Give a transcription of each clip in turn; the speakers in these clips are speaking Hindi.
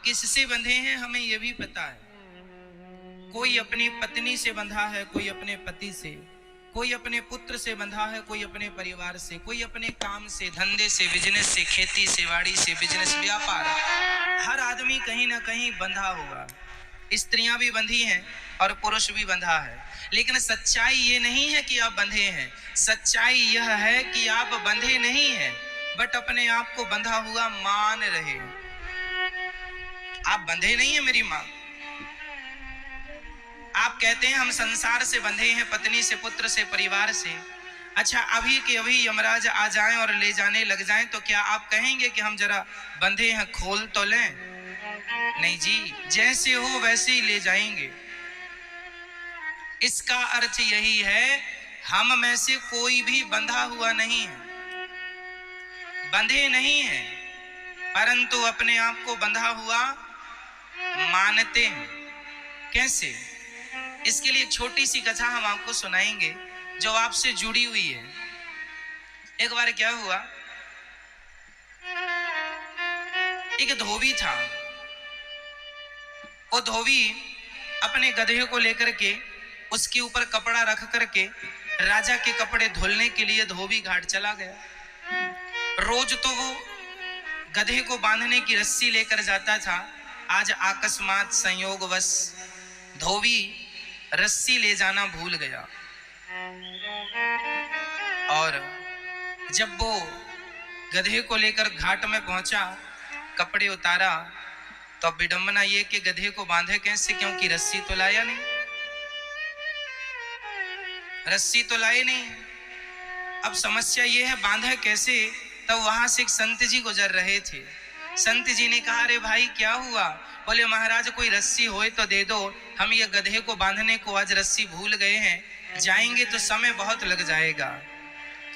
किससे बंधे हैं हमें यह भी पता है। कोई अपनी पत्नी से बंधा है, कोई अपने पति से, कोई अपने पुत्र से बंधा है, कोई अपने परिवार से, कोई अपने काम से, धंधे से, बिजनेस से, खेती से, वाड़ी से, बिजनेस, व्यापार। हर आदमी कहीं ना कहीं बंधा होगा। स्त्रियां भी बंधी हैं और पुरुष भी बंधा है। लेकिन सच्चाई ये नहीं है कि आप बंधे हैं, सच्चाई यह है कि आप बंधे नहीं हैं, बट अपने आप को बंधा हुआ मान रहे। आप बंधे नहीं है मेरी मां। आप कहते हैं हम संसार से बंधे हैं, पत्नी से, पुत्र से, परिवार से। अच्छा, अभी के अभी यमराज आ जाएं और ले जाने लग जाएं तो क्या आप कहेंगे कि हम जरा बंधे हैं, खोल तो लें? नहीं जी, जैसे हो वैसे ही ले जाएंगे। इसका अर्थ यही है, हम में से कोई भी बंधा हुआ नहीं है, बंधे नहीं है, परंतु अपने आप को बंधा हुआ मानते हैं। कैसे? इसके लिए एक छोटी सी कथा हम आपको सुनाएंगे जो आपसे जुड़ी हुई है। एक बार क्या हुआ, एक धोबी था। वो धोबी अपने गधे को लेकर के उसके ऊपर कपड़ा रख करके राजा के कपड़े धुलने के लिए धोबी घाट चला गया। रोज तो वो गधे को बांधने की रस्सी लेकर जाता था। आज अकस्मात संयोगवश धोबी रस्सी ले जाना भूल गया और जब वो गधे को लेकर घाट में पहुंचा, कपड़े उतारा, तो विडंबना ये कि गधे को बांधे कैसे, क्योंकि रस्सी तो लाया नहीं, रस्सी तो लाए नहीं। अब समस्या ये है बांधे कैसे। तब वहां से एक संत जी गुजर रहे थे। संत जी ने कहा, अरे भाई क्या हुआ? बोले महाराज कोई रस्सी होए तो दे दो, हम ये गधे को बांधने को आज रस्सी भूल गए हैं, जाएंगे तो समय बहुत लग जाएगा।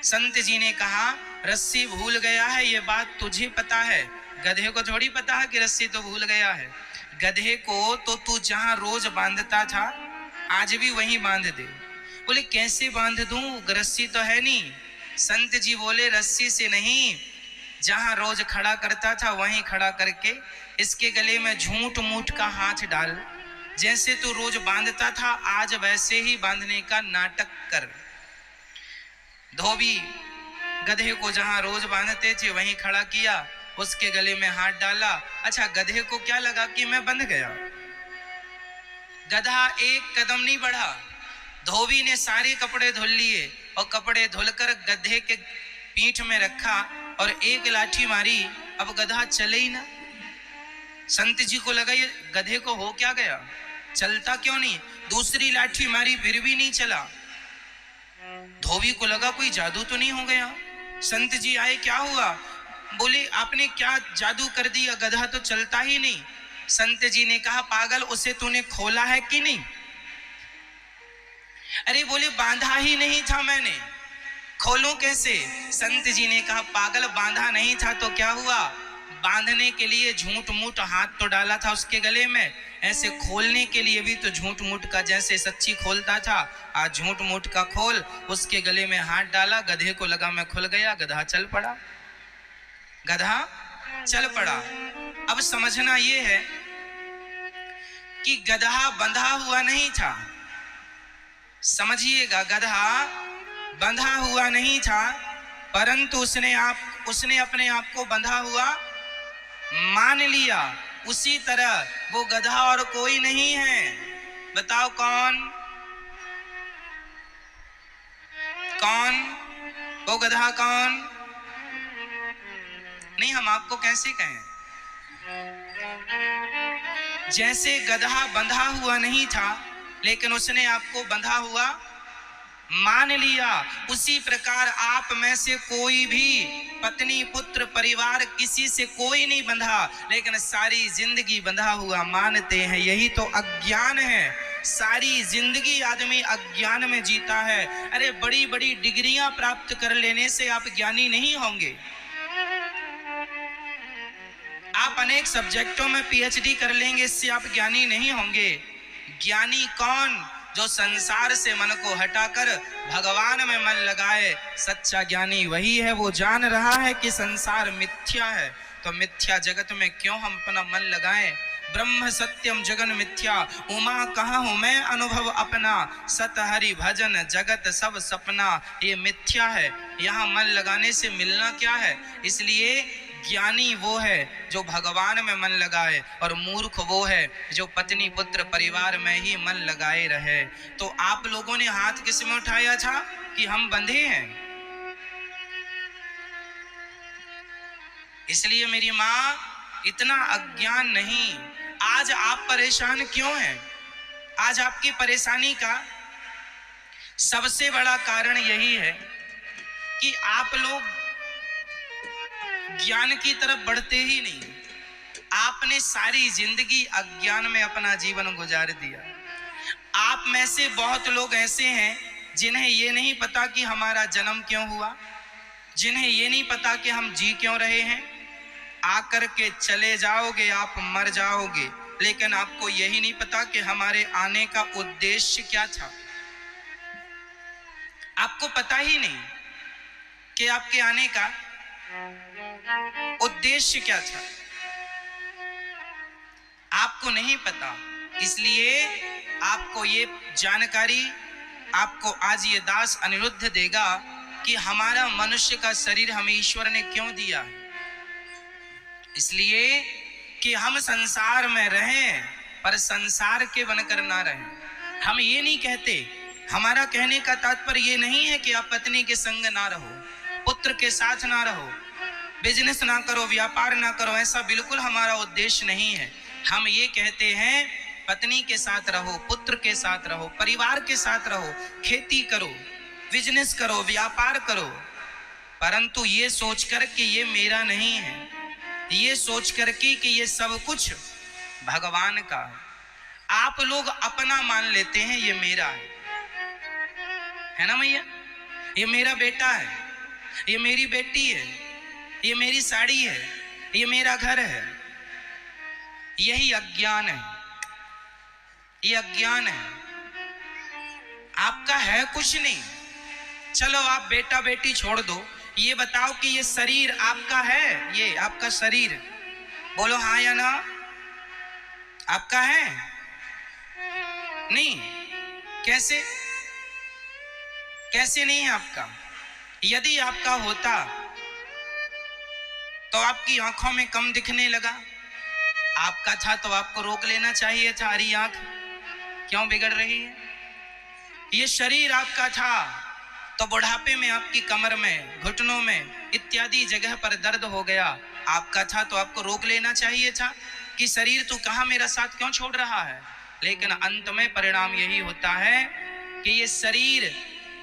संत जी ने कहा, रस्सी भूल गया है ये बात तुझे पता है, गधे को थोड़ी पता है कि रस्सी तो भूल गया है। गधे को तो तू जहां रोज बांधता था आज भी वहीं बांध दे। बोले कैसे बांध दूं, रस्सी तो है नहीं। संत जी बोले रस्सी से नहीं, जहां रोज खड़ा करता था वहीं खड़ा करके इसके गले में झूठ मूठ का हाथ डाल, जैसे तू रोज बांधता था आज वैसे ही बांधने का नाटक कर। धोबी गधे को जहां रोज बांधते थे वहीं खड़ा किया, उसके गले में हाथ डाला। अच्छा, गधे को क्या लगा कि मैं बंध गया। गधा एक कदम नहीं बढ़ा। धोबी ने सारे कपड़े धुल लिए और कपड़े धुलकर गधे के पीठ में रखा और एक लाठी मारी। अब गधा चले ही ना। संत जी को लगा ये गधे को हो क्या गया, चलता क्यों नहीं। दूसरी लाठी मारी फिर भी नहीं चला। धोबी को लगा कोई जादू तो नहीं हो गया। संत जी आए, क्या हुआ? बोले आपने क्या जादू कर दिया, गधा तो चलता ही नहीं। संत जी ने कहा, पागल उसे तूने खोला है कि नहीं? अरे बोले बांधा ही नहीं था मैंने, खोलूं कैसे? संत जी ने कहा, पागल बांधा नहीं था तो क्या हुआ, बांधने के लिए झूठ मूठ हाथ तो डाला था उसके गले में, ऐसे खोलने के लिए भी तो झूठ मूठ का जैसे सच्ची खोलता था आज झूठ मूठ का खोल। उसके गले में हाथ डाला, गधे को लगा मैं खुल गया, गधा चल पड़ा, गधा चल पड़ा। अब समझना ये है कि गधा बंधा हुआ नहीं था। समझिएगा, गधा बंधा हुआ नहीं था, परंतु उसने अपने आप को बंधा हुआ मान लिया। उसी तरह वो गधा और कोई नहीं है। बताओ कौन? कौन वो गधा? कौन? नहीं, हम आपको कैसे कहें? जैसे गधा बंधा हुआ नहीं था लेकिन उसने आपको बंधा हुआ मान लिया, उसी प्रकार आप में से कोई भी पत्नी, पुत्र, परिवार, किसी से कोई नहीं बंधा, लेकिन सारी जिंदगी बंधा हुआ मानते हैं। यही तो अज्ञान है। सारी जिंदगी आदमी अज्ञान में जीता है। अरे बड़ी बड़ी डिग्रियां प्राप्त कर लेने से आप ज्ञानी नहीं होंगे। आप अनेक सब्जेक्टों में पीएचडी कर लेंगे, इससे आप ज्ञानी नहीं होंगे। ज्ञानी कौन? जो संसार से मन को हटाकर भगवान में मन लगाए। सच्चा ज्ञानी वही है, वो जान रहा है कि संसार मिथ्या है तो मिथ्या जगत में क्यों हम अपना मन लगाएं। ब्रह्म सत्यम जगन मिथ्या, उमा कहाँ हूं मैं अनुभव अपना, सत हरि भजन जगत सब सपना। ये मिथ्या है, यहाँ मन लगाने से मिलना क्या है। इसलिए ज्ञानी वो है जो भगवान में मन लगाए, और मूर्ख वो है जो पत्नी पुत्र परिवार में ही मन लगाए रहे। तो आप लोगों ने हाथ किस में उठाया था कि हम बंधे हैं। इसलिए मेरी माँ, इतना अज्ञान नहीं। आज आप परेशान क्यों हैं? आज आपकी परेशानी का सबसे बड़ा कारण यही है कि आप लोग ज्ञान की तरफ बढ़ते ही नहीं। आपने सारी जिंदगी अज्ञान में अपना जीवन गुजार दिया। आप में से बहुत लोग ऐसे हैं जिन्हें ये नहीं पता कि हमारा जन्म क्यों हुआ, जिन्हें ये नहीं पता कि हम जी क्यों रहे हैं। आकर के चले जाओगे, आप मर जाओगे, लेकिन आपको यही नहीं पता कि हमारे आने का उद्देश्य क्या था। आपको पता ही नहीं कि आपके आने का उद्देश्य क्या था, आपको नहीं पता। इसलिए आपको ये जानकारी, आपको आज ये दास अनिरुद्ध देगा कि हमारा मनुष्य का शरीर हमें ईश्वर ने क्यों दिया है। इसलिए कि हम संसार में रहें पर संसार के बनकर ना रहें। हम ये नहीं कहते, हमारा कहने का तात्पर्य ये नहीं है कि आप पत्नी के संग ना रहो, पुत्र के साथ ना रहो, बिजनेस ना करो, व्यापार ना करो, ऐसा बिल्कुल हमारा उद्देश्य नहीं है। हम ये कहते हैं पत्नी के साथ रहो, पुत्र के साथ रहो, परिवार के साथ रहो, खेती करो, बिजनेस करो, व्यापार करो, परंतु ये सोचकर कि ये मेरा नहीं है, ये सोच करके कि ये सब कुछ भगवान का है। आप लोग अपना मान लेते हैं ये मेरा है ना मैया, ये मेरा बेटा है, ये मेरी बेटी है, ये मेरी साड़ी है, ये मेरा घर है। यही अज्ञान है, ये अज्ञान है। आपका है कुछ नहीं। चलो आप बेटा बेटी छोड़ दो, ये बताओ कि ये शरीर आपका है, ये आपका शरीर, बोलो हाँ या ना। आपका है नहीं? कैसे कैसे नहीं है आपका? यदि आपका होता तो आपकी आंखों में कम दिखने लगा। आपका था तो आपको रोक लेना चाहिए था, अरे आंख क्यों बिगड़ रही है। ये शरीर आपका था तो बुढ़ापे में आपकी कमर में, घुटनों में इत्यादि जगह पर दर्द हो गया। आपका था तो आपको रोक लेना चाहिए था कि शरीर तू कहां मेरा साथ क्यों छोड़ रहा है। लेकिन अंत में परिणाम यही होता है कि ये शरीर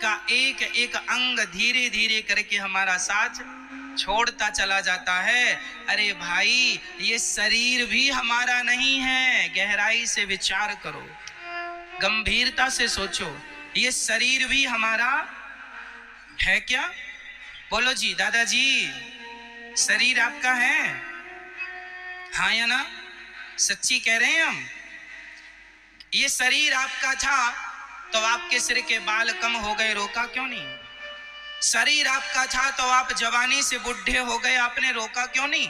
का एक एक अंग धीरे धीरे करके हमारा साथ छोड़ता चला जाता है। अरे भाई, ये शरीर भी हमारा नहीं है। गहराई से विचार करो, गंभीरता से सोचो, ये शरीर भी हमारा है क्या? बोलो जी दादाजी, शरीर आपका है? हाँ या ना? सच्ची कह रहे हैं हम? ये शरीर आपका था तो आपके सिर के बाल कम हो गए, रोका क्यों नहीं? शरीर आपका था तो आप जवानी से बुढ़े हो गए, आपने रोका क्यों नहीं?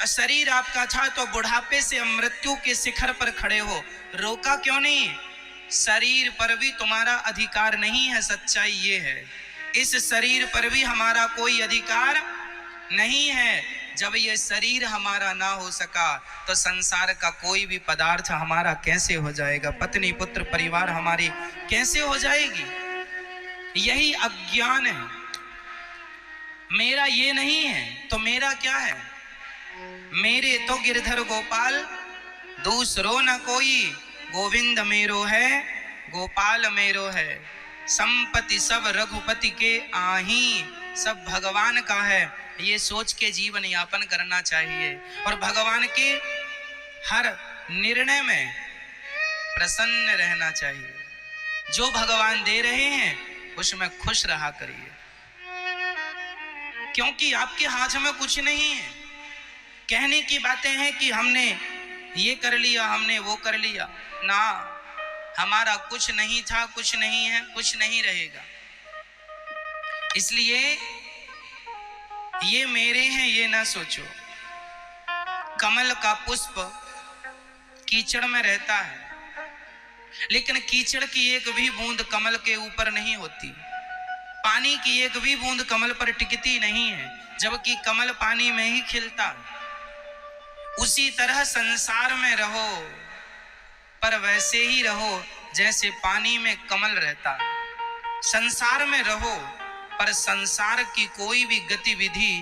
शरीर आपका था तो बुढ़ापे से मृत्यु के शिखर पर खड़े हो, रोका क्यों नहीं? शरीर पर भी तुम्हारा अधिकार नहीं है। सच्चाई ये है, इस शरीर पर भी हमारा कोई अधिकार नहीं है। जब ये शरीर हमारा ना हो सका तो संसार का कोई भी पदार्थ हमारा कैसे हो जाएगा? पत्नी पुत्र परिवार हमारी कैसे हो जाएगी? यही अज्ञान है। मेरा ये नहीं है तो मेरा क्या है? मेरे तो गिरधर गोपाल, दूसरो न कोई, गोविंद मेरो है, गोपाल मेरो है। संपत्ति सब रघुपति के आही, सब भगवान का है। ये सोच के जीवन यापन करना चाहिए और भगवान के हर निर्णय में प्रसन्न रहना चाहिए। जो भगवान दे रहे हैं उसमें खुश रहा करिए, क्योंकि आपके हाथ में कुछ नहीं है। कहने की बातें हैं कि हमने ये कर लिया, हमने वो कर लिया ना, हमारा कुछ नहीं था, कुछ नहीं है, कुछ नहीं रहेगा। इसलिए ये मेरे हैं ये ना सोचो, कमल का पुष्प कीचड़ में रहता है, लेकिन कीचड़ की एक भी बूंद कमल के ऊपर नहीं होती, पानी की एक भी बूंद कमल पर टिकती नहीं है, जबकि कमल पानी में ही खिलता है। उसी तरह संसार में रहो, पर वैसे ही रहो जैसे पानी में कमल रहता है। संसार में रहो, पर संसार की कोई भी गतिविधि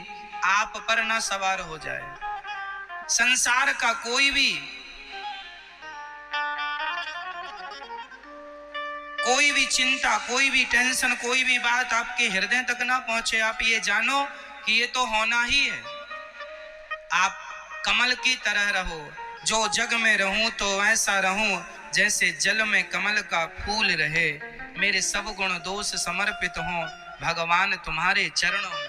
आप पर ना सवार हो जाए। संसार का कोई भी चिंता, कोई भी टेंशन, कोई भी बात आपके हृदय तक ना पहुंचे। आप ये जानो कि ये तो होना ही है। आप कमल की तरह रहो। जो जग में रहूं तो ऐसा रहूं जैसे जल में कमल का फूल रहे। मेरे सब गुण दोष समर्पित हों भगवान तुम्हारे चरणों में।